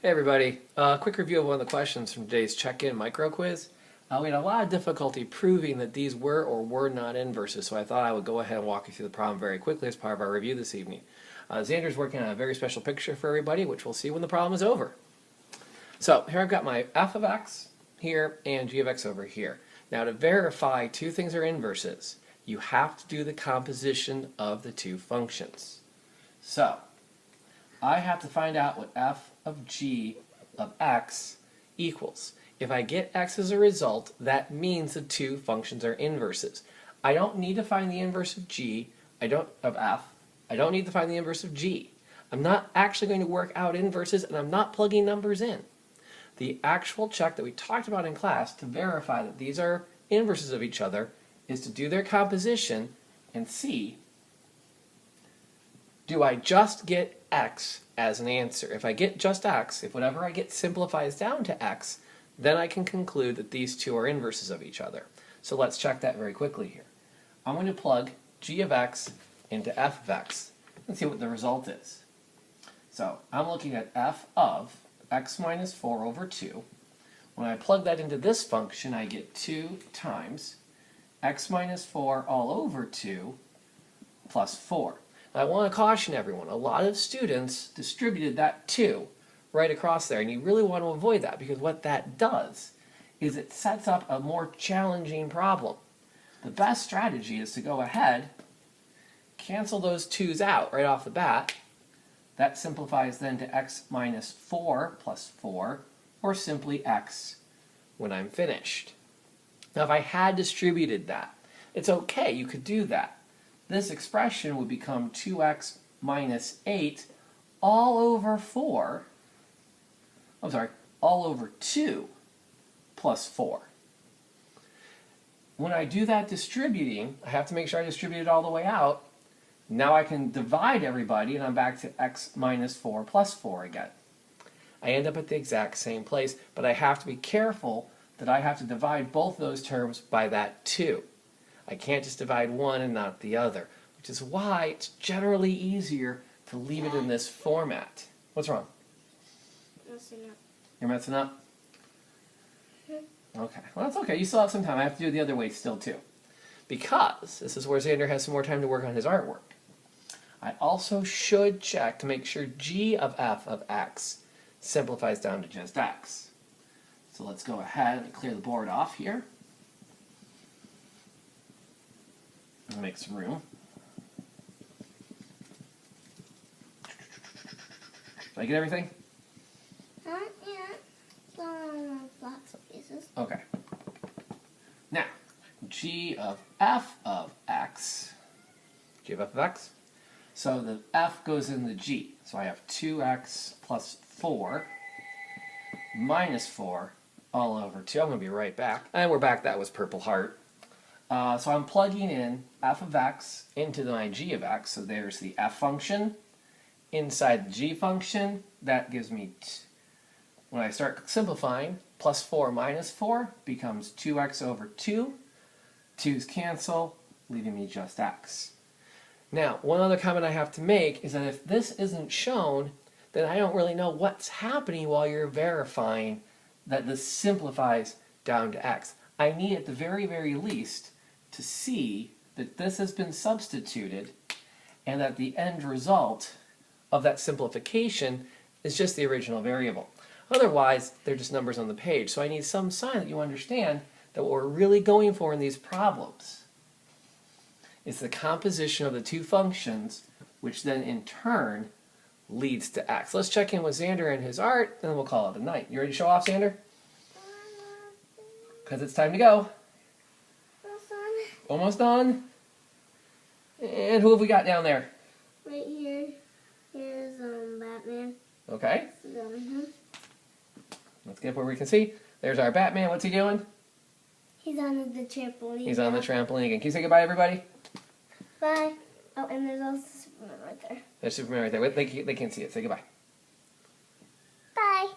Hey everybody, quick review of one of the questions from today's check-in micro quiz. We had a lot of difficulty proving that these were or were not inverses, so I thought I would go ahead and walk you through the problem very quickly as part of our review this evening. Xander's working on a very special picture for everybody, which we'll see when the problem is over. So here I've got my f of x here and g of x over here. Now to verify two things are inverses, you have to do the composition of the two functions. So I have to find out what f of g of x equals. If I get x as a result, that means the two functions are inverses. I don't need to find the inverse of f. I don't need to find the inverse of g. I'm not actually going to work out inverses, and I'm not plugging numbers in. The actual check that we talked about in class to verify that these are inverses of each other is to do their composition and see, do I just get x as an answer? If I get just x, if whatever I get simplifies down to x, then I can conclude that these two are inverses of each other. So let's check that very quickly here. I'm going to plug g of x into f of x and see what the result is. So I'm looking at f of x minus 4 over 2. When I plug that into this function, I get 2 times x minus 4 all over 2 plus 4. I want to caution everyone, a lot of students distributed that 2 right across there, and you really want to avoid that because what that does is it sets up a more challenging problem. The best strategy is to go ahead, cancel those 2's out right off the bat. That simplifies then to x minus 4 plus 4, or simply x when I'm finished. Now if I had distributed that, it's okay, you could do that. This expression would become 2x minus 8 all over 2 plus 4. When I do that distributing, I have to make sure I distribute it all the way out. Now I can divide everybody, and I'm back to x minus 4 plus 4 again. I end up at the exact same place, but I have to be careful that I have to divide both those terms by that 2. I can't just divide one and not the other, which is why it's generally easier to leave it in this format. What's wrong? Messing up. You're messing up? Okay, well that's okay. You still have some time. I have to do it the other way still too. Because this is where Xander has some more time to work on his artwork. I also should check to make sure g of f of x simplifies down to just x. So let's go ahead and clear the board off here. And make some room. Did I get everything? Not yet. Lots of pieces. Okay. Now, g of f of x. G of f of x. So the f goes in the g. So I have 2x plus 4 minus 4 all over 2. I'm going to be right back. And we're back. That was purple heart. So I'm plugging in f of x into my g of x. So there's the f function inside the g function. That gives me, when I start simplifying, plus 4 minus 4 becomes 2x over 2. 2's cancel, leaving me just x. Now, one other comment I have to make is that if this isn't shown, then I don't really know what's happening while you're verifying that this simplifies down to x. I need at the very, very least to see that this has been substituted and that the end result of that simplification is just the original variable. Otherwise, they're just numbers on the page. So I need some sign that you understand that what we're really going for in these problems is the composition of the two functions, which then in turn leads to x. Let's check in with Xander and his art, and then we'll call it a night. You ready to show off, Xander? Because it's time to go. Almost done? And who have we got down there? Right here. Here's Batman. Okay. Let's get up where we can see. There's our Batman. What's he doing? He's on the trampoline. He's on the trampoline again. Can you say goodbye, everybody? Bye. Oh, and there's also Superman right there. There's Superman right there. They can't see it. Say goodbye. Bye.